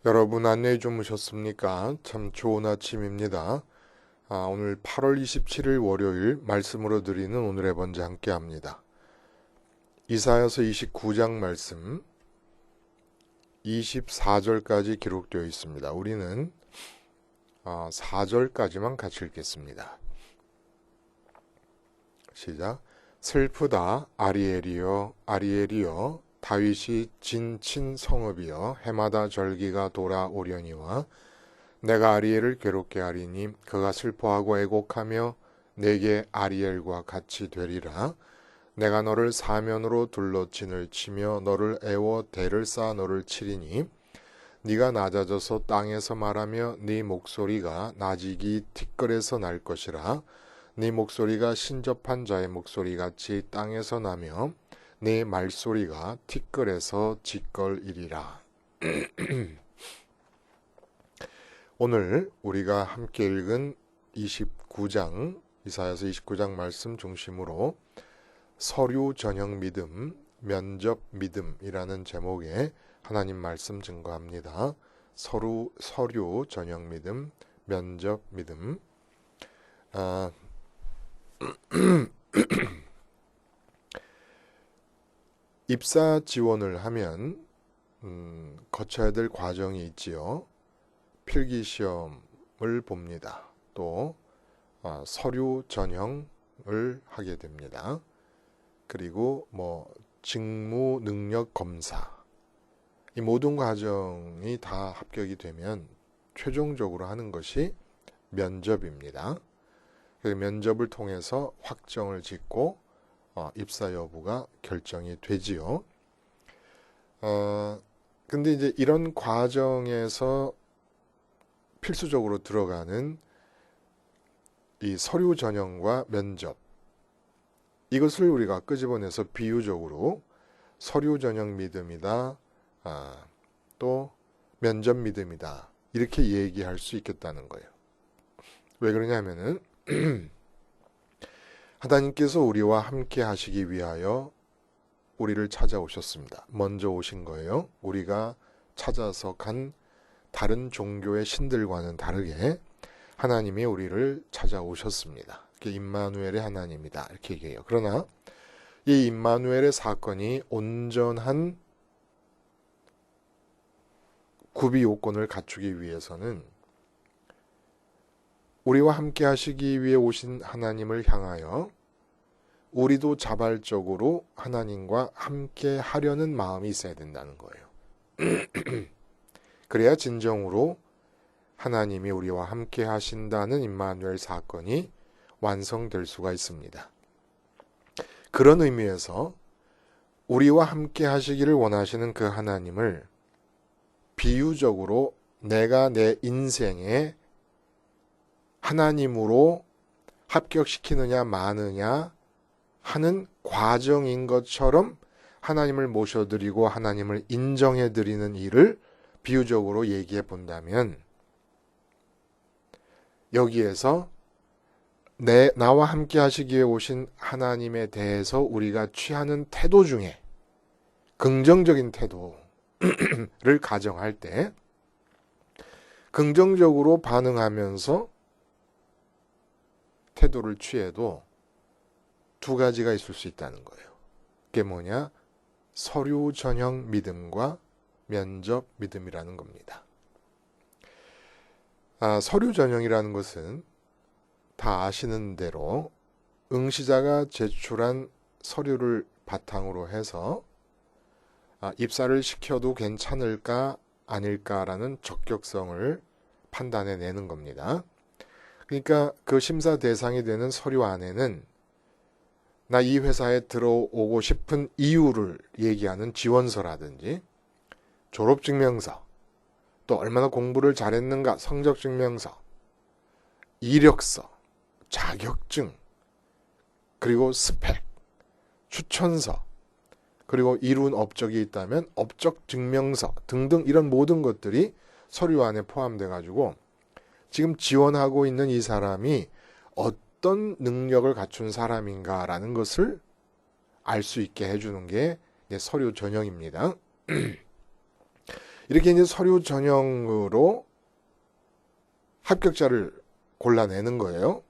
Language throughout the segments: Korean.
여러분 안녕히 주무셨습니까? 참 좋은 아침입니다. 오늘 8월 27일 월요일 말씀으로 드리는 오늘의 번제 함께 합니다. 이사야서 29장 말씀 24절까지 기록되어 있습니다. 우리는 4절까지만 같이 읽겠습니다. 시작. 슬프다 아리엘이여 아리엘이여 다윗이 진친 성읍이여 해마다 절기가 돌아오려니와 내가 아리엘을 괴롭게 하리니 그가 슬퍼하고 애곡하며 내게 아리엘과 같이 되리라. 내가 너를 사면으로 둘러 진을 치며 너를 애워 대를 쌓아 너를 치리니 네가 낮아져서 땅에서 말하며 네 목소리가 나직이 티끌에서 날 것이라. 네 목소리가 신접한 자의 목소리같이 땅에서 나며 네 말소리가 티끌에서 짓걸이리라. 오늘 우리가 함께 읽은 29장 이사야서 29장 말씀 중심으로 서류 전형 믿음, 면접 믿음이라는 제목의 하나님 말씀 증거합니다. 서류 전형 믿음, 면접 믿음. 입사 지원을 하면 거쳐야 될 과정이 있지요. 필기시험을 봅니다. 또 서류 전형을 하게 됩니다. 그리고 직무 능력 검사, 이 모든 과정이 다 합격이 되면 최종적으로 하는 것이 면접입니다. 그 면접을 통해서 확정을 짓고 입사 여부가 결정이 되지요. 근데 이제 이런 과정에서 필수적으로 들어가는 이 서류 전형과 면접, 이것을 우리가 끄집어내서 비유적으로 서류 전형 믿음이다, 또 면접 믿음이다, 이렇게 얘기할 수 있겠다는 거예요. 왜 그러냐면은 하나님께서 우리와 함께 하시기 위하여 우리를 찾아오셨습니다. 먼저 오신 거예요. 우리가 찾아서 간 다른 종교의 신들과는 다르게 하나님이 우리를 찾아오셨습니다. 그게 임마누엘의 하나님이다, 이렇게 얘기해요. 그러나 이 임마누엘의 사건이 온전한 구비 요건을 갖추기 위해서는 우리와 함께 하시기 위해 오신 하나님을 향하여 우리도 자발적으로 하나님과 함께 하려는 마음이 있어야 된다는 거예요. 그래야 진정으로 하나님이 우리와 함께 하신다는 임마누엘 사건이 완성될 수가 있습니다. 그런 의미에서 우리와 함께 하시기를 원하시는 그 하나님을 비유적으로 내가 내 인생에 하나님으로 합격시키느냐 마느냐 하는 과정인 것처럼 하나님을 모셔드리고 하나님을 인정해드리는 일을 비유적으로 얘기해 본다면, 여기에서 나와 함께 하시기 위해 오신 하나님에 대해서 우리가 취하는 태도 중에 긍정적인 태도를 가정할 때 긍정적으로 반응하면서 태도를 취해도 두 가지가 있을 수 있다는 거예요. 그게 뭐냐? 서류 전형 믿음과 면접 믿음이라는 겁니다. 서류 전형이라는 것은 다 아시는 대로 응시자가 제출한 서류를 바탕으로 해서 입사를 시켜도 괜찮을까 아닐까라는 적격성을 판단해 내는 겁니다. 그러니까 그 심사 대상이 되는 서류 안에는 나 이 회사에 들어오고 싶은 이유를 얘기하는 지원서라든지 졸업증명서, 또 얼마나 공부를 잘했는가 성적증명서, 이력서, 자격증, 그리고 스펙, 추천서, 그리고 이룬 업적이 있다면 업적증명서 등등, 이런 모든 것들이 서류 안에 포함돼 가지고 지금 지원하고 있는 이 사람이 어떤 능력을 갖춘 사람인가라는 것을 알 수 있게 해주는 게 서류 전형입니다. 이렇게 이제 서류 전형으로 합격자를 골라내는 거예요.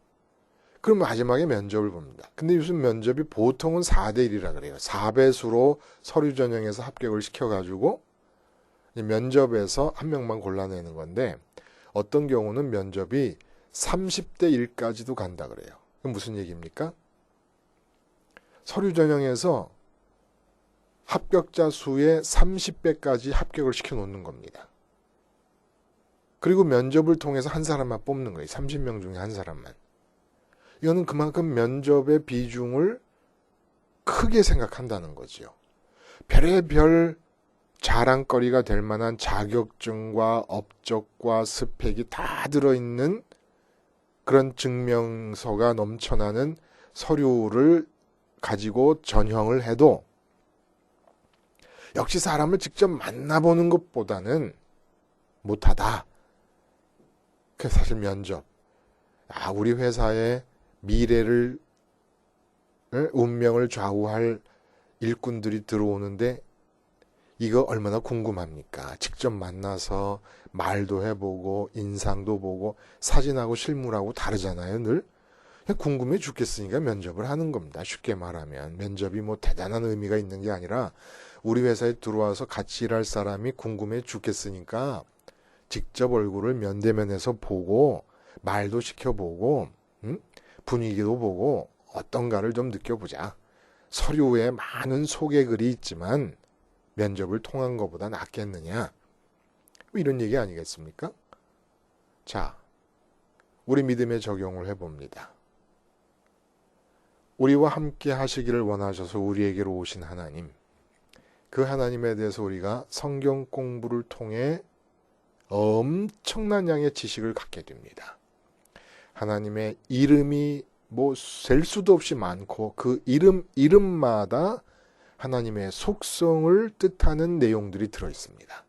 그럼 마지막에 면접을 봅니다. 근데 요즘 면접이 보통은 4대 1이라 그래요. 4배수로 서류 전형에서 합격을 시켜가지고 면접에서 한 명만 골라내는 건데, 어떤 경우는 면접이 30대 1까지도 간다 그래요. 그럼 무슨 얘기입니까? 서류 전형에서 합격자 수의 30배까지 합격을 시켜놓는 겁니다. 그리고 면접을 통해서 한 사람만 뽑는 거예요. 30명 중에 한 사람만. 이거는 그만큼 면접의 비중을 크게 생각한다는 거지요. 별의별 자랑거리가 될 만한 자격증과 업적과 스펙이 다 들어있는 그런 증명서가 넘쳐나는 서류를 가지고 전형을 해도 역시 사람을 직접 만나보는 것보다는 못하다. 그 사실 면접. 우리 회사의 미래를, 운명을 좌우할 일꾼들이 들어오는데 이거 얼마나 궁금합니까? 직접 만나서 말도 해보고 인상도 보고 사진하고 실물하고 다르잖아요, 늘. 궁금해 죽겠으니까 면접을 하는 겁니다. 쉽게 말하면 면접이 뭐 대단한 의미가 있는 게 아니라 우리 회사에 들어와서 같이 일할 사람이 궁금해 죽겠으니까 직접 얼굴을 면대면에서 보고 말도 시켜보고 분위기도 보고 어떤가를 좀 느껴보자. 서류에 많은 소개글이 있지만 면접을 통한 것보다 낫겠느냐. 이런 얘기 아니겠습니까? 자, 우리 믿음에 적용을 해봅니다. 우리와 함께 하시기를 원하셔서 우리에게로 오신 하나님, 그 하나님에 대해서 우리가 성경 공부를 통해 엄청난 양의 지식을 갖게 됩니다. 하나님의 이름이 뭐 셀 수도 없이 많고 그 이름마다 하나님의 속성을 뜻하는 내용들이 들어있습니다.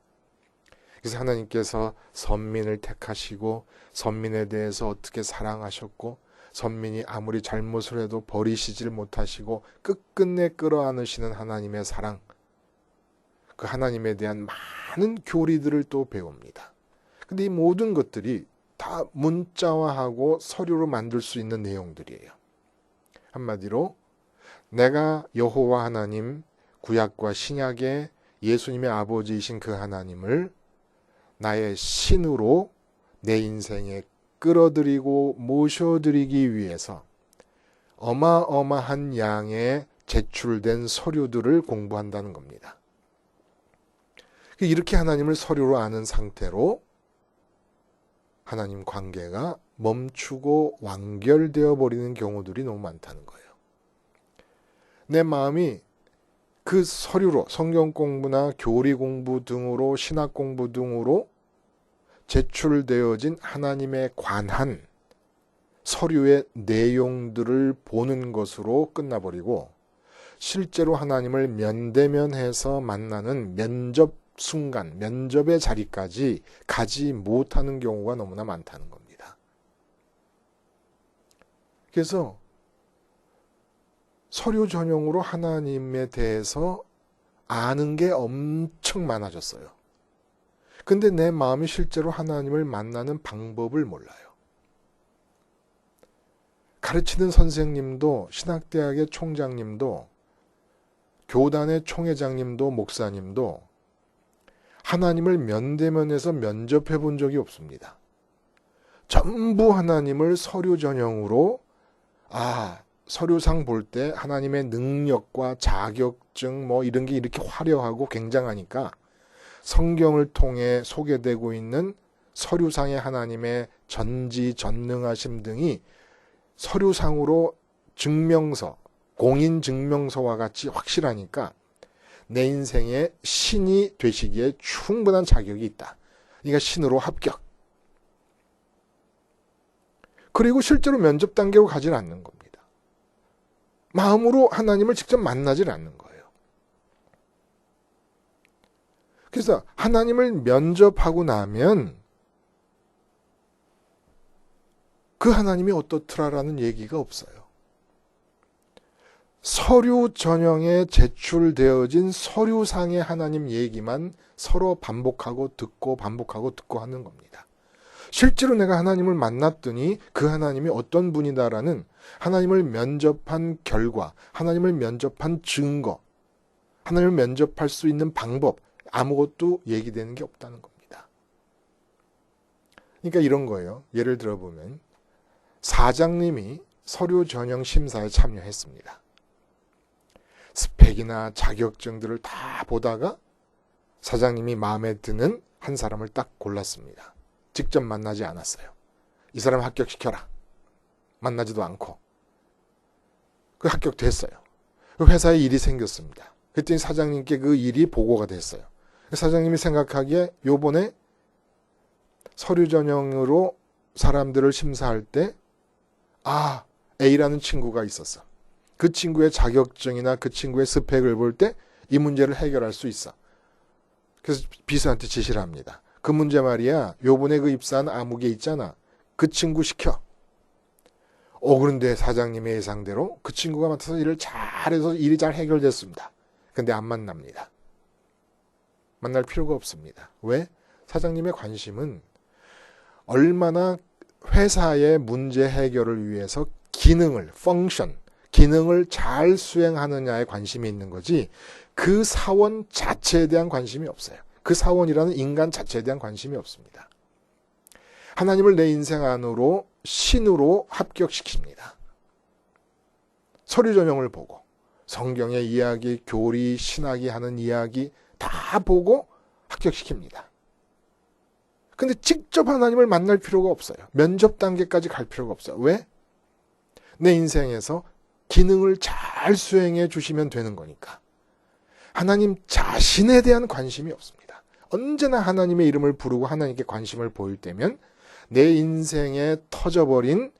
그래서 하나님께서 선민을 택하시고 선민에 대해서 어떻게 사랑하셨고 선민이 아무리 잘못을 해도 버리시질 못하시고 끝끝내 끌어안으시는 하나님의 사랑, 그 하나님에 대한 많은 교리들을 또 배웁니다. 근데 이 모든 것들이 다 문자화하고 서류로 만들 수 있는 내용들이에요. 한마디로 내가 여호와 하나님, 구약과 신약의 예수님의 아버지이신 그 하나님을 나의 신으로 내 인생에 끌어들이고 모셔드리기 위해서 어마어마한 양의 제출된 서류들을 공부한다는 겁니다. 이렇게 하나님을 서류로 아는 상태로 하나님 관계가 멈추고 완결되어 버리는 경우들이 너무 많다는 거예요. 내 마음이 그 서류로 성경 공부나 교리 공부 등으로 신학 공부 등으로 제출되어진 하나님에 관한 서류의 내용들을 보는 것으로 끝나버리고 실제로 하나님을 면대면해서 만나는 면접 순간, 면접의 자리까지 가지 못하는 경우가 너무나 많다는 겁니다. 그래서 서류 전형으로 하나님에 대해서 아는 게 엄청 많아졌어요. 근데 내 마음이 실제로 하나님을 만나는 방법을 몰라요. 가르치는 선생님도, 신학대학의 총장님도, 교단의 총회장님도, 목사님도 하나님을 면대면에서 면접해 본 적이 없습니다. 전부 하나님을 서류 전형으로, 서류상 볼 때 하나님의 능력과 자격증 뭐 이런 게 이렇게 화려하고 굉장하니까 성경을 통해 소개되고 있는 서류상의 하나님의 전지전능하심 등이 서류상으로 증명서, 공인증명서와 같이 확실하니까 내 인생의 신이 되시기에 충분한 자격이 있다. 그러니까 신으로 합격. 그리고 실제로 면접 단계로 가지는 않는 겁니다. 마음으로 하나님을 직접 만나질 않는 거예요. 그래서 하나님을 면접하고 나면 그 하나님이 어떻더라라는 얘기가 없어요. 서류 전형에 제출되어진 서류상의 하나님 얘기만 서로 반복하고 듣고 하는 겁니다. 실제로 내가 하나님을 만났더니 그 하나님이 어떤 분이다라는 하나님을 면접한 결과, 하나님을 면접한 증거, 하나님을 면접할 수 있는 방법, 아무것도 얘기되는 게 없다는 겁니다. 그러니까 이런 거예요. 예를 들어보면 사장님이 서류 전형 심사에 참여했습니다. 스펙이나 자격증들을 다 보다가 사장님이 마음에 드는 한 사람을 딱 골랐습니다. 직접 만나지 않았어요. 이 사람 합격시켜라. 만나지도 않고. 그 합격됐어요. 그 회사에 일이 생겼습니다. 그랬더니 사장님께 그 일이 보고가 됐어요. 사장님이 생각하기에 요번에 서류 전형으로 사람들을 심사할 때 A라는 친구가 있었어. 그 친구의 자격증이나 그 친구의 스펙을 볼 때 이 문제를 해결할 수 있어. 그래서 비서한테 지시를 합니다. 그 문제 말이야. 요번에 그 입사한 아무개 있잖아. 그 친구 시켜. 그런데 사장님의 예상대로 그 친구가 맡아서 일을 잘해서 일이 잘 해결됐습니다. 근데 안 만납니다. 만날 필요가 없습니다. 왜? 사장님의 관심은 얼마나 회사의 문제 해결을 위해서 기능을 잘 수행하느냐에 관심이 있는 거지 그 사원 자체에 대한 관심이 없어요. 그 사원이라는 인간 자체에 대한 관심이 없습니다. 하나님을 내 인생 안으로 신으로 합격시킵니다. 서류 전형을 보고 성경의 이야기, 교리, 신학이 하는 이야기 다 보고 합격시킵니다. 근데 직접 하나님을 만날 필요가 없어요. 면접 단계까지 갈 필요가 없어요. 왜? 내 인생에서 기능을 잘 수행해 주시면 되는 거니까. 하나님 자신에 대한 관심이 없습니다. 언제나 하나님의 이름을 부르고 하나님께 관심을 보일 때면 내 인생에 터져버린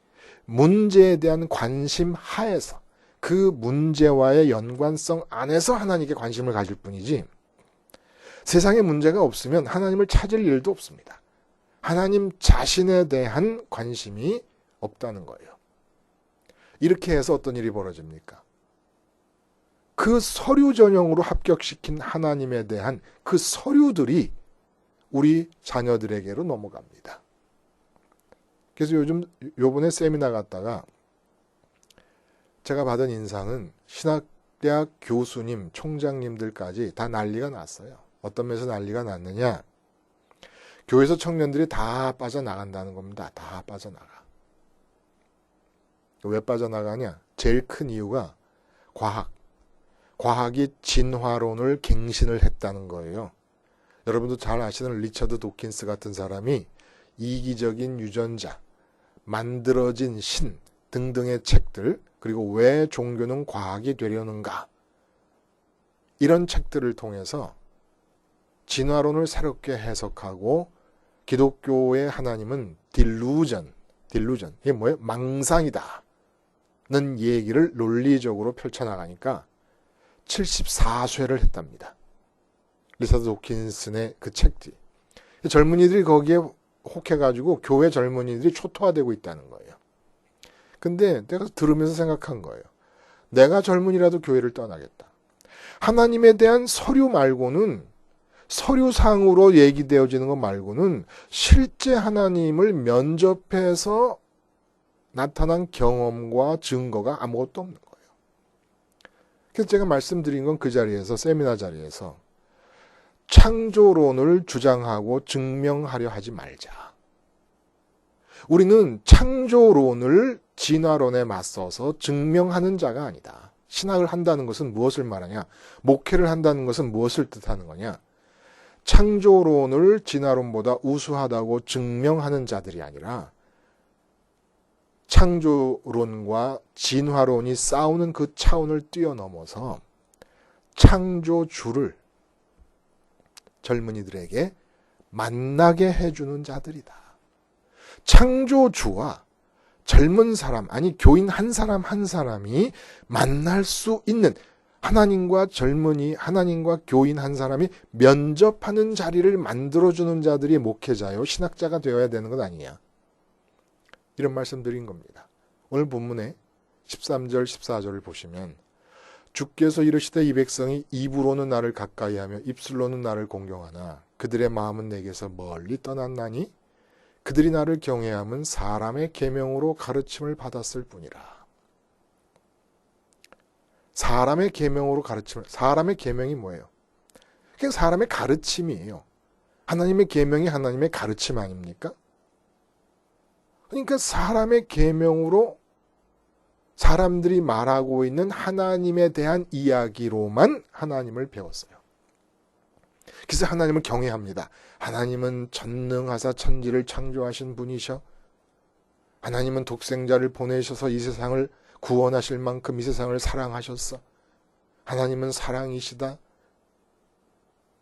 문제에 대한 관심 하에서 그 문제와의 연관성 안에서 하나님께 관심을 가질 뿐이지 세상에 문제가 없으면 하나님을 찾을 일도 없습니다. 하나님 자신에 대한 관심이 없다는 거예요. 이렇게 해서 어떤 일이 벌어집니까? 그 서류 전형으로 합격시킨 하나님에 대한 그 서류들이 우리 자녀들에게로 넘어갑니다. 그래서 요번에 세미나 갔다가 제가 받은 인상은 신학대학 교수님, 총장님들까지 다 난리가 났어요. 어떤 면에서 난리가 났느냐? 교회에서 청년들이 다 빠져나간다는 겁니다. 다 빠져나가. 왜 빠져나가냐? 제일 큰 이유가 과학이 진화론을 갱신을 했다는 거예요. 여러분도 잘 아시는 리처드 도킨스 같은 사람이 이기적인 유전자, 만들어진 신 등등의 책들, 그리고 왜 종교는 과학이 되려는가, 이런 책들을 통해서 진화론을 새롭게 해석하고 기독교의 하나님은 딜루전, 이게 뭐예요? 망상이다 는 얘기를 논리적으로 펼쳐나가니까 74쇄를 했답니다. 리처드 도킨슨의 그 책들이. 젊은이들이 거기에 혹해가지고 교회 젊은이들이 초토화되고 있다는 거예요. 근데 내가 들으면서 생각한 거예요. 내가 젊은이라도 교회를 떠나겠다. 하나님에 대한 서류 말고는, 서류상으로 얘기되어지는 것 말고는 실제 하나님을 면접해서 나타난 경험과 증거가 아무것도 없는 거예요. 그래서 제가 말씀드린 건 그 자리에서, 세미나 자리에서 창조론을 주장하고 증명하려 하지 말자. 우리는 창조론을 진화론에 맞서서 증명하는 자가 아니다. 신학을 한다는 것은 무엇을 말하냐? 목회를 한다는 것은 무엇을 뜻하는 거냐? 창조론을 진화론보다 우수하다고 증명하는 자들이 아니라 창조론과 진화론이 싸우는 그 차원을 뛰어넘어서 창조주를 젊은이들에게 만나게 해주는 자들이다. 창조주와 젊은 사람, 아니 교인 한 사람 한 사람이 만날 수 있는, 하나님과 젊은이, 하나님과 교인 한 사람이 면접하는 자리를 만들어주는 자들이 목회자요, 신학자가 되어야 되는 것 아니냐. 이런 말씀 드린 겁니다. 오늘 본문에 13절, 14절을 보시면 주께서 이르시되 이 백성이 입으로는 나를 가까이하며 입술로는 나를 공경하나 그들의 마음은 내게서 멀리 떠났나니 그들이 나를 경외함은 사람의 계명으로 가르침을 받았을 뿐이라. 사람의 계명으로 가르침을, 사람의 계명이 뭐예요? 그냥 사람의 가르침이에요. 하나님의 계명이 하나님의 가르침 아닙니까? 그러니까 사람의 계명으로 사람들이 말하고 있는 하나님에 대한 이야기로만 하나님을 배웠어요. 그래서 하나님을 경외합니다. 하나님은 전능하사 천지를 창조하신 분이셔. 하나님은 독생자를 보내셔서 이 세상을 구원하실 만큼 이 세상을 사랑하셨어. 하나님은 사랑이시다.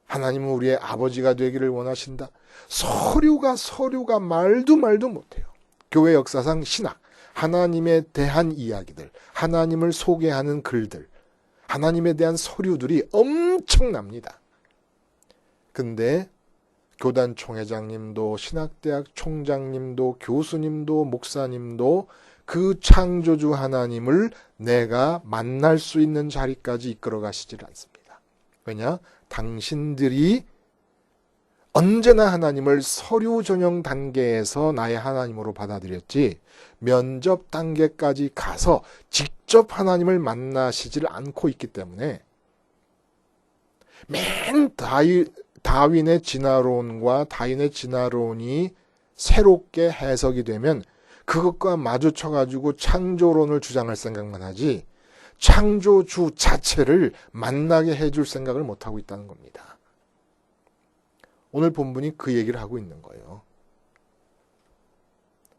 하나님은 우리의 아버지가 되기를 원하신다. 서류가 말도 못해요. 교회 역사상 신학, 하나님에 대한 이야기들, 하나님을 소개하는 글들, 하나님에 대한 서류들이 엄청납니다. 근데 교단 총회장님도 신학대학 총장님도 교수님도 목사님도 그 창조주 하나님을 내가 만날 수 있는 자리까지 이끌어 가시질 않습니다. 왜냐? 당신들이 언제나 하나님을 서류 전형 단계에서 나의 하나님으로 받아들였지 면접 단계까지 가서 직접 하나님을 만나시질 않고 있기 때문에 맨 다윈의 진화론과 다윈의 진화론이 새롭게 해석이 되면 그것과 마주쳐가지고 창조론을 주장할 생각만 하지 창조주 자체를 만나게 해줄 생각을 못하고 있다는 겁니다. 오늘 본문이 그 얘기를 하고 있는 거예요.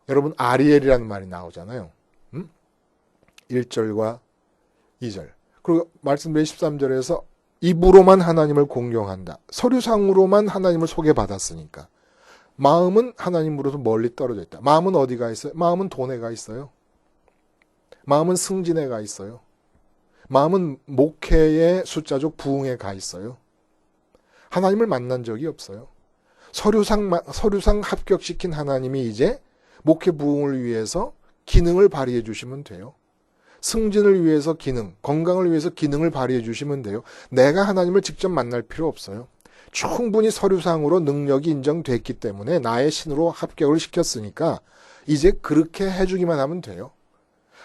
여러분 아리엘이라는 말이 나오잖아요. 1절과 2절. 그리고 말씀드린 13절에서 입으로만 하나님을 공경한다. 서류상으로만 하나님을 소개받았으니까. 마음은 하나님으로부터 멀리 떨어져 있다. 마음은 어디가 있어요? 마음은 돈에 가 있어요. 마음은 승진에 가 있어요. 마음은 목회의 숫자적 부흥에 가 있어요. 하나님을 만난 적이 없어요. 서류상 합격시킨 하나님이 이제 목회 부흥을 위해서 기능을 발휘해 주시면 돼요. 승진을 위해서 기능, 건강을 위해서 기능을 발휘해 주시면 돼요. 내가 하나님을 직접 만날 필요 없어요. 충분히 서류상으로 능력이 인정됐기 때문에 나의 신으로 합격을 시켰으니까 이제 그렇게 해주기만 하면 돼요.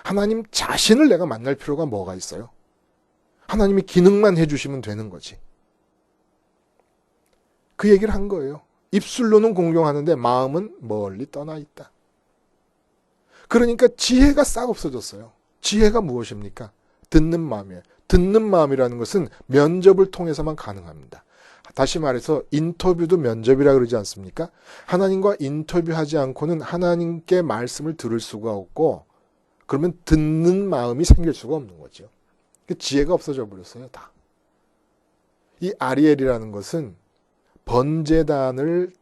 하나님 자신을 내가 만날 필요가 뭐가 있어요? 하나님이 기능만 해주시면 되는 거지. 그 얘기를 한 거예요. 입술로는 공경하는데 마음은 멀리 떠나 있다. 그러니까 지혜가 싹 없어졌어요. 지혜가 무엇입니까? 듣는 마음이에요. 듣는 마음이라는 것은 면접을 통해서만 가능합니다. 다시 말해서 인터뷰도 면접이라 그러지 않습니까? 하나님과 인터뷰하지 않고는 하나님께 말씀을 들을 수가 없고 그러면 듣는 마음이 생길 수가 없는 거죠. 지혜가 없어져 버렸어요. 다. 이 아리엘이라는 것은 번제단을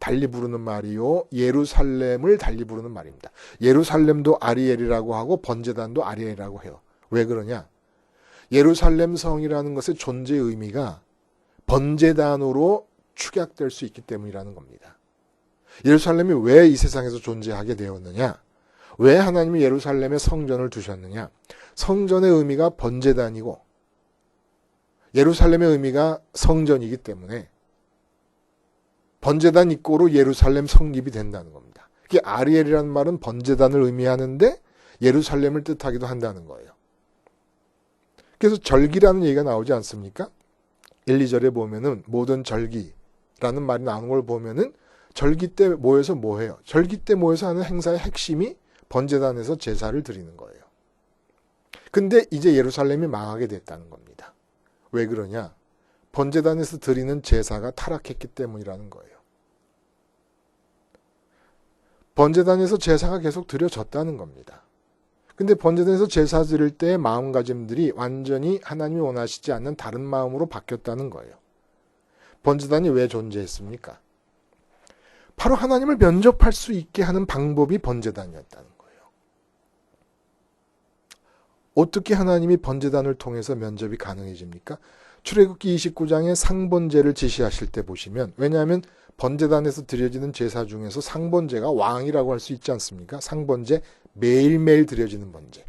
달리 부르는 말이요 예루살렘을 달리 부르는 말입니다. 예루살렘도 아리엘이라고 하고 번제단도 아리엘이라고 해요. 왜 그러냐? 예루살렘 성이라는 것의 존재 의미가 번제단으로 축약될 수 있기 때문이라는 겁니다. 예루살렘이 왜 이 세상에서 존재하게 되었느냐? 왜 하나님이 예루살렘에 성전을 두셨느냐? 성전의 의미가 번제단이고 예루살렘의 의미가 성전이기 때문에 번제단 입고로 예루살렘 성립이 된다는 겁니다. 이게 아리엘이라는 말은 번제단을 의미하는데 예루살렘을 뜻하기도 한다는 거예요. 그래서 절기라는 얘기가 나오지 않습니까? 1, 2절에 보면은 모든 절기라는 말이 나오는 걸 보면은 절기 때 모여서 뭐 해요? 절기 때 모여서 하는 행사의 핵심이 번제단에서 제사를 드리는 거예요. 근데 이제 예루살렘이 망하게 됐다는 겁니다. 왜 그러냐? 번제단에서 드리는 제사가 타락했기 때문이라는 거예요. 번제단에서 제사가 계속 드려졌다는 겁니다. 근데 번제단에서 제사 드릴 때의 마음가짐들이 완전히 하나님이 원하시지 않는 다른 마음으로 바뀌었다는 거예요. 번제단이 왜 존재했습니까? 바로 하나님을 면접할 수 있게 하는 방법이 번제단이었다는 거예요. 어떻게 하나님이 번제단을 통해서 면접이 가능해집니까? 출애굽기 29장에 상번제를 지시하실 때 보시면, 왜냐하면 번제단에서 드려지는 제사 중에서 상번제가 왕이라고 할 수 있지 않습니까? 상번제, 매일매일 드려지는 번제.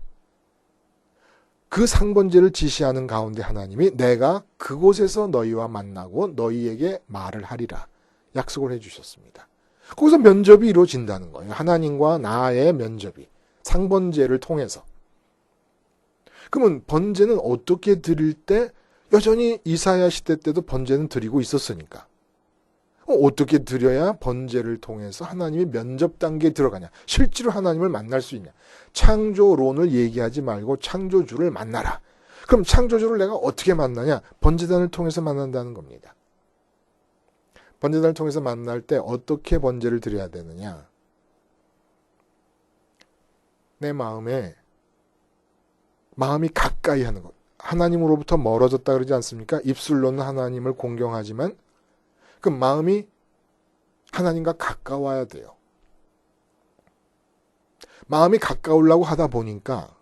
그 상번제를 지시하는 가운데 하나님이 내가 그곳에서 너희와 만나고 너희에게 말을 하리라 약속을 해주셨습니다. 거기서 면접이 이루어진다는 거예요. 하나님과 나의 면접이 상번제를 통해서. 그러면 번제는 어떻게 드릴 때 여전히 이사야 시대 때도 번제는 드리고 있었으니까 어떻게 드려야 번제를 통해서 하나님이 면접 단계에 들어가냐, 실제로 하나님을 만날 수 있냐. 창조론을 얘기하지 말고 창조주를 만나라. 그럼 창조주를 내가 어떻게 만나냐? 번제단을 통해서 만난다는 겁니다. 번제단을 통해서 만날 때 어떻게 번제를 드려야 되느냐? 내 마음이 가까이 하는 것. 하나님으로부터 멀어졌다 그러지 않습니까? 입술로는 하나님을 공경하지만 그 마음이 하나님과 가까워야 돼요. 마음이 가까우려고 하다 보니까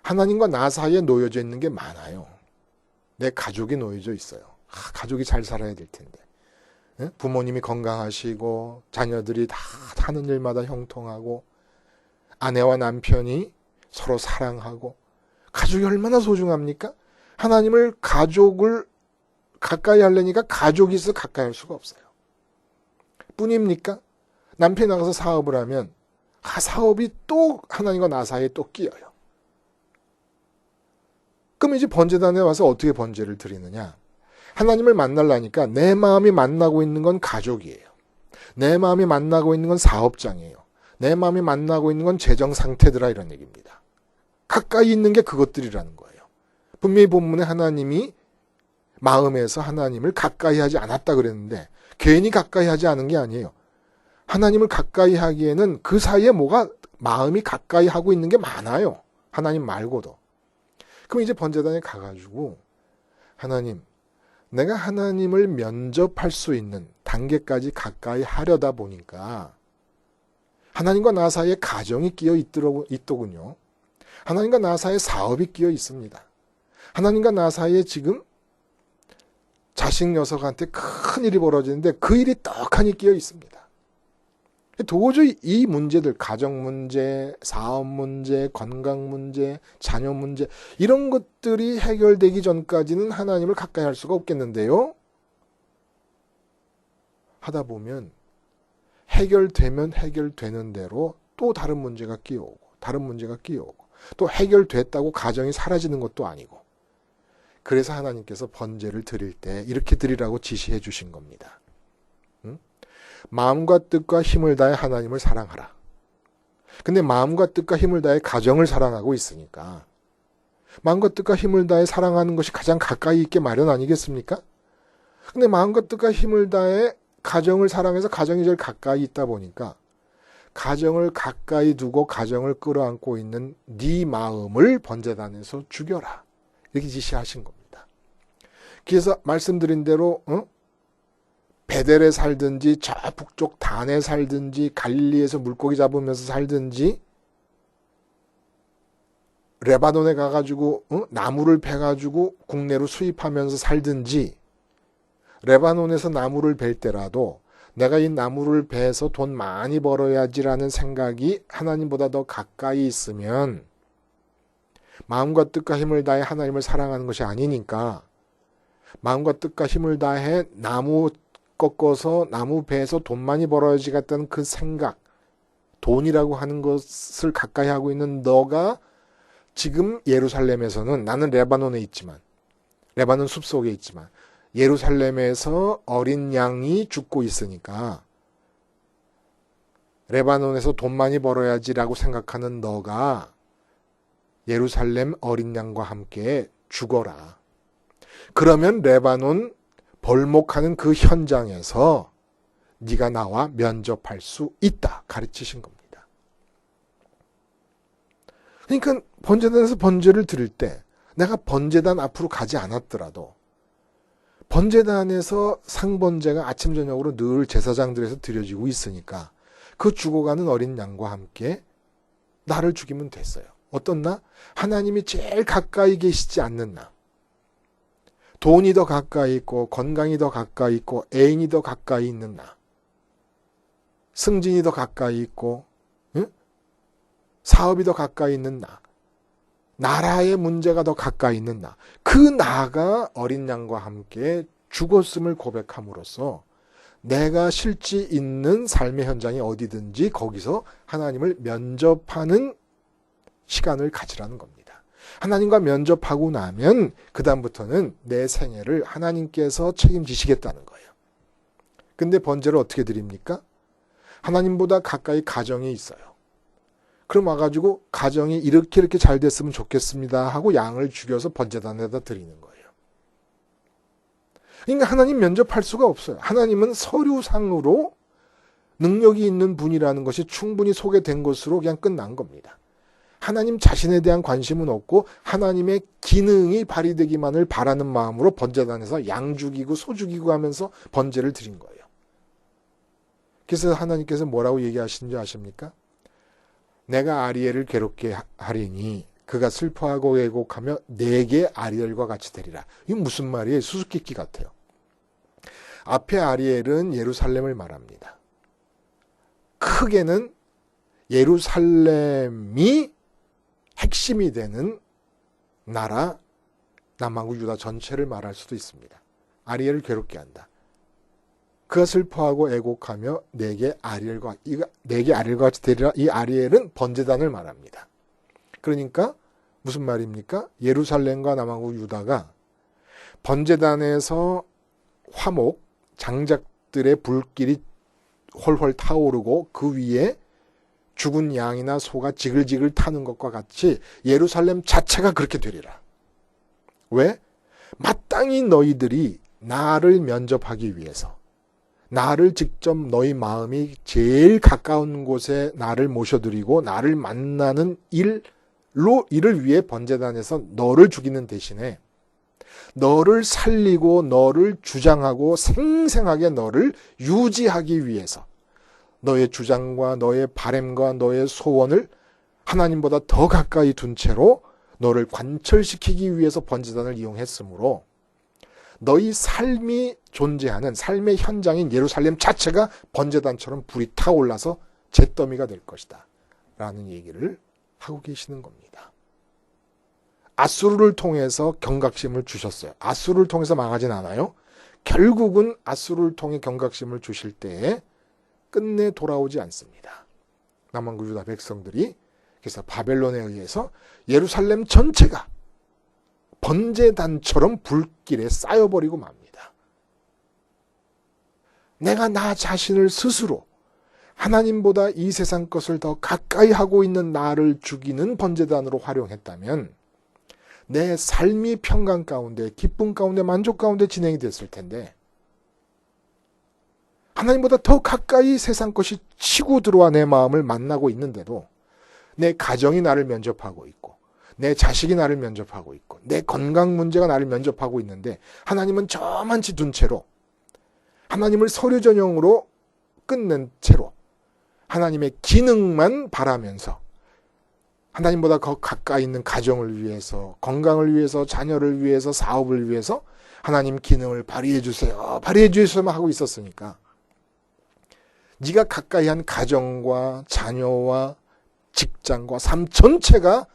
하나님과 나 사이에 놓여져 있는 게 많아요. 내 가족이 놓여져 있어요. 가족이 잘 살아야 될 텐데. 부모님이 건강하시고 자녀들이 다 하는 일마다 형통하고 아내와 남편이 서로 사랑하고 가족이 얼마나 소중합니까? 하나님을 가족을 가까이 하려니까 가족이 있어 가까이 할 수가 없어요. 뿐입니까? 남편이 나가서 사업을 하면 사업이 또 하나님과 나 사이에 또 끼어요. 그럼 이제 번제단에 와서 어떻게 번제를 드리느냐? 하나님을 만나려니까 내 마음이 만나고 있는 건 가족이에요. 내 마음이 만나고 있는 건 사업장이에요. 내 마음이 만나고 있는 건 재정 상태더라 이런 얘기입니다. 가까이 있는 게 그것들이라는 거예요. 분명히 본문에 하나님이 마음에서 하나님을 가까이 하지 않았다 그랬는데 괜히 가까이 하지 않은 게 아니에요. 하나님을 가까이 하기에는 그 사이에 뭐가 마음이 가까이 하고 있는 게 많아요. 하나님 말고도. 그럼 이제 번제단에 가가지고 하나님, 내가 하나님을 면접할 수 있는 단계까지 가까이 하려다 보니까 하나님과 나 사이에 가정이 끼어 있더군요. 하나님과 나 사이에 사업이 끼어 있습니다. 하나님과 나 사이에 지금 자식 녀석한테 큰 일이 벌어지는데 그 일이 떡하니 끼어 있습니다. 도저히 이 문제들, 가정 문제, 사업 문제, 건강 문제, 자녀 문제 이런 것들이 해결되기 전까지는 하나님을 가까이 할 수가 없겠는데요. 하다 보면 해결되면 해결되는 대로 또 다른 문제가 끼어오고 다른 문제가 끼어오고 또 해결됐다고 가정이 사라지는 것도 아니고 그래서 하나님께서 번제를 드릴 때 이렇게 드리라고 지시해 주신 겁니다. 마음과 뜻과 힘을 다해 하나님을 사랑하라. 근데 마음과 뜻과 힘을 다해 가정을 사랑하고 있으니까 마음과 뜻과 힘을 다해 사랑하는 것이 가장 가까이 있게 마련 아니겠습니까? 근데 마음과 뜻과 힘을 다해 가정을 사랑해서 가정이 제일 가까이 있다 보니까 가정을 가까이 두고 가정을 끌어안고 있는 네 마음을 번제단에서 죽여라. 이렇게 지시하신 겁니다. 그래서 말씀드린 대로 베델에 살든지 저 북쪽 단에 살든지 갈릴리에서 물고기 잡으면서 살든지 레바논에 가가지고 나무를 베가지고 국내로 수입하면서 살든지 레바논에서 나무를 벨 때라도 내가 이 나무를 베서 돈 많이 벌어야지라는 생각이 하나님보다 더 가까이 있으면 마음과 뜻과 힘을 다해 하나님을 사랑하는 것이 아니니까 마음과 뜻과 힘을 다해 나무 꺾어서 나무 베서 돈 많이 벌어야지 같다는 그 생각, 돈이라고 하는 것을 가까이 하고 있는 너가 지금 예루살렘에서는 나는 레바논에 있지만 레바논 숲속에 있지만 예루살렘에서 어린 양이 죽고 있으니까 레바논에서 돈 많이 벌어야지라고 생각하는 너가 예루살렘 어린 양과 함께 죽어라. 그러면 레바논 벌목하는 그 현장에서 네가 나와 면접할 수 있다. 가르치신 겁니다. 그러니까 번제단에서 번제를 드릴 때 내가 번제단 앞으로 가지 않았더라도 번제단에서 상번제가 아침 저녁으로 늘 제사장들에서 드려지고 있으니까 그 죽어가는 어린 양과 함께 나를 죽이면 됐어요. 어떤 나? 하나님이 제일 가까이 계시지 않는 나. 돈이 더 가까이 있고 건강이 더 가까이 있고 애인이 더 가까이 있는 나. 승진이 더 가까이 있고 사업이 더 가까이 있는 나. 나라의 문제가 더 가까이 있는 나. 그 나가 어린 양과 함께 죽었음을 고백함으로써 내가 실제 있는 삶의 현장이 어디든지 거기서 하나님을 면접하는 시간을 가지라는 겁니다. 하나님과 면접하고 나면 그 다음부터는 내 생애를 하나님께서 책임지시겠다는 거예요. 근데 번제를 어떻게 드립니까? 하나님보다 가까이 가정이 있어요. 그럼 와가지고 가정이 이렇게 잘 됐으면 좋겠습니다 하고 양을 죽여서 번제단에다 드리는 거예요. 그러니까 하나님 면접할 수가 없어요. 하나님은 서류상으로 능력이 있는 분이라는 것이 충분히 소개된 것으로 그냥 끝난 겁니다. 하나님 자신에 대한 관심은 없고 하나님의 기능이 발휘되기만을 바라는 마음으로 번제단에서 양 죽이고 소 죽이고 하면서 번제를 드린 거예요. 그래서 하나님께서 뭐라고 얘기하시는지 아십니까? 내가 아리엘을 괴롭게 하리니 그가 슬퍼하고 왜곡하며 내게 아리엘과 같이 되리라. 이게 무슨 말이에요? 수수께끼 같아요. 앞에 아리엘은 예루살렘을 말합니다. 크게는 예루살렘이 핵심이 되는 나라 남한국 유다 전체를 말할 수도 있습니다. 아리엘을 괴롭게 한다. 그가 슬퍼하고 애곡하며 내게 아리엘과 같이 되리라. 이 아리엘은 번제단을 말합니다. 그러니까 무슨 말입니까? 예루살렘과 남한국 유다가 번제단에서 화목, 장작들의 불길이 훨훨 타오르고 그 위에 죽은 양이나 소가 지글지글 타는 것과 같이 예루살렘 자체가 그렇게 되리라. 왜? 마땅히 너희들이 나를 면접하기 위해서 나를 직접 너희 마음이 제일 가까운 곳에 나를 모셔드리고 나를 만나는 일을 위해 번제단에서 너를 죽이는 대신에 너를 살리고 너를 주장하고 생생하게 너를 유지하기 위해서 너의 주장과 너의 바램과 너의 소원을 하나님보다 더 가까이 둔 채로 너를 관철시키기 위해서 번제단을 이용했으므로 너희 삶이 존재하는 삶의 현장인 예루살렘 자체가 번제단처럼 불이 타올라서 잿더미가 될 것이다 라는 얘기를 하고 계시는 겁니다. 아수르를 통해서 경각심을 주셨어요. 아수르를 통해서 망하진 않아요. 결국은 아수르를 통해 경각심을 주실 때에 끝내 돌아오지 않습니다. 남한국 유다 백성들이 그래서 바벨론에 의해서 예루살렘 전체가 번제단처럼 불길에 쌓여버리고 맙니다. 내가 나 자신을 스스로 하나님보다 이 세상 것을 더 가까이 하고 있는 나를 죽이는 번제단으로 활용했다면 내 삶이 평강 가운데, 기쁨 가운데, 만족 가운데 진행이 됐을 텐데 하나님보다 더 가까이 세상 것이 치고 들어와 내 마음을 만나고 있는데도 내 가정이 나를 면접하고 있고 내 자식이 나를 면접하고 있고 내 건강 문제가 나를 면접하고 있는데 하나님은 저만치 둔 채로 하나님을 서류 전형으로 끝낸 채로 하나님의 기능만 바라면서 하나님보다 더 가까이 있는 가정을 위해서 건강을 위해서 자녀를 위해서 사업을 위해서 하나님 기능을 발휘해 주세요. 발휘해 주세요만 하고 있었으니까 네가 가까이 한 가정과 자녀와 직장과 삶 전체가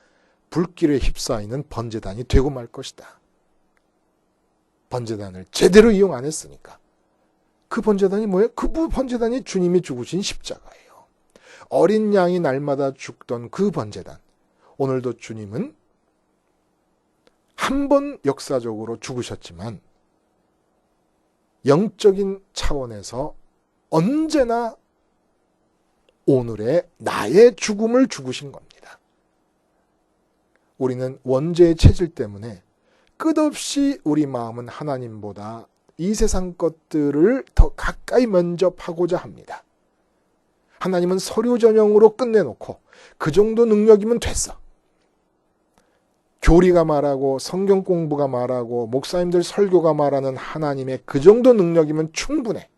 불길에 휩싸이는 번제단이 되고 말 것이다. 번제단을 제대로 이용 안 했으니까. 그 번제단이 뭐예요? 그 번제단이 주님이 죽으신 십자가예요. 어린 양이 날마다 죽던 그 번제단. 오늘도 주님은 한 번 역사적으로 죽으셨지만 영적인 차원에서 언제나 오늘의 나의 죽음을 죽으신 겁니다. 우리는 원죄의 체질 때문에 끝없이 우리 마음은 하나님보다 이 세상 것들을 더 가까이 면접하고자 합니다. 하나님은 서류 전형으로 끝내놓고 그 정도 능력이면 됐어. 교리가 말하고 성경 공부가 말하고 목사님들 설교가 말하는 하나님의 그 정도 능력이면 충분해.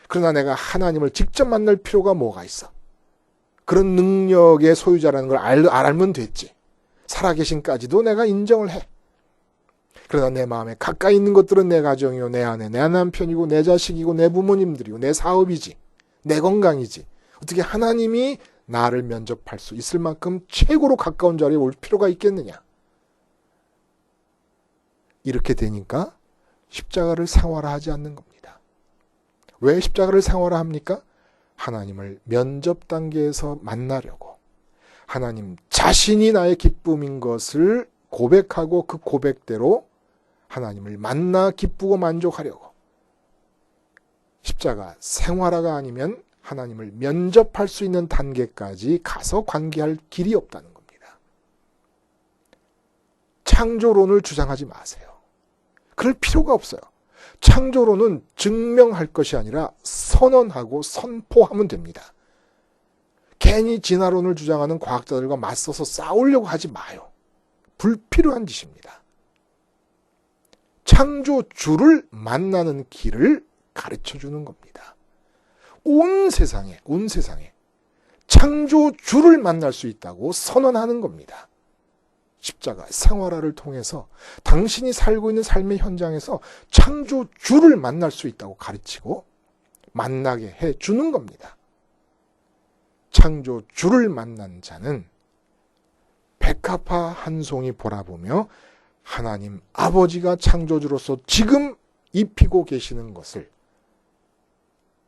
그러나 내가 하나님을 직접 만날 필요가 뭐가 있어? 그런 능력의 소유자라는 걸 알면 됐지. 살아계신까지도 내가 인정을 해. 그러나 내 마음에 가까이 있는 것들은 내 가정이요, 내 아내, 내 남편이고, 내 자식이고, 내 부모님들이고, 내 사업이지, 내 건강이지. 어떻게 하나님이 나를 면접할 수 있을 만큼 최고로 가까운 자리에 올 필요가 있겠느냐. 이렇게 되니까 십자가를 생활화하지 않는 겁니다. 왜 십자가를 생활화합니까? 하나님을 면접 단계에서 만나려고, 하나님 자신이 나의 기쁨인 것을 고백하고 그 고백대로 하나님을 만나 기쁘고 만족하려고. 십자가 생활화가 아니면 하나님을 면접할 수 있는 단계까지 가서 관계할 길이 없다는 겁니다. 창조론을 주장하지 마세요. 그럴 필요가 없어요. 창조론은 증명할 것이 아니라 선언하고 선포하면 됩니다. 괜히 진화론을 주장하는 과학자들과 맞서서 싸우려고 하지 마요. 불필요한 짓입니다. 창조주를 만나는 길을 가르쳐주는 겁니다. 온 세상에 창조주를 만날 수 있다고 선언하는 겁니다. 십자가 생활화를 통해서 당신이 살고 있는 삶의 현장에서 창조주를 만날 수 있다고 가르치고 만나게 해주는 겁니다. 창조주를 만난 자는 백합화 한 송이 바라보며 하나님 아버지가 창조주로서 지금 입히고 계시는 것을,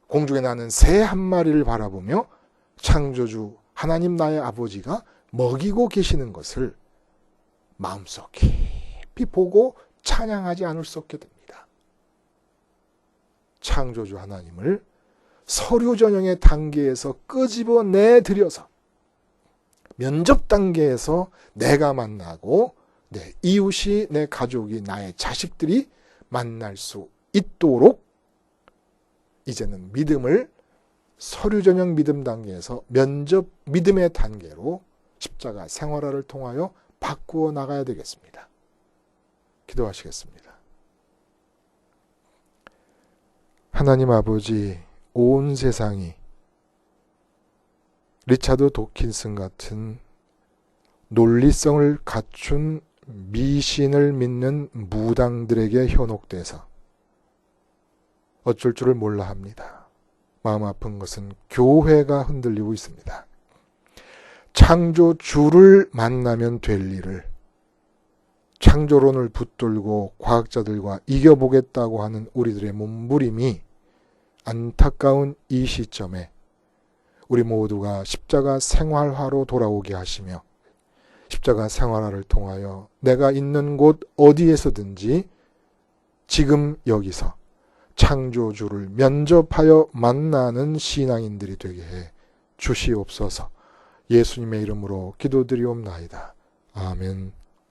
공중에 나는 새 한 마리를 바라보며 창조주 하나님 나의 아버지가 먹이고 계시는 것을 마음속 깊이 보고 찬양하지 않을 수 없게 됩니다. 창조주 하나님을 서류 전형의 단계에서 끄집어내 들여서 면접 단계에서 내가 만나고 내 이웃이, 내 가족이, 나의 자식들이 만날 수 있도록 이제는 믿음을 서류 전형 믿음 단계에서 면접 믿음의 단계로 십자가 생활화를 통하여 바꾸어 나가야 되겠습니다. 기도하시겠습니다. 하나님 아버지, 온 세상이 리차드 도킨슨 같은 논리성을 갖춘 미신을 믿는 무당들에게 현혹돼서 어쩔 줄을 몰라 합니다. 마음 아픈 것은 교회가 흔들리고 있습니다. 창조주를 만나면 될 일을 창조론을 붙들고 과학자들과 이겨보겠다고 하는 우리들의 몸부림이 안타까운 이 시점에 우리 모두가 십자가 생활화로 돌아오게 하시며 십자가 생활화를 통하여 내가 있는 곳 어디에서든지 지금 여기서 창조주를 면접하여 만나는 신앙인들이 되게 해 주시옵소서. 예수님의 이름으로 기도드리옵나이다. 아멘.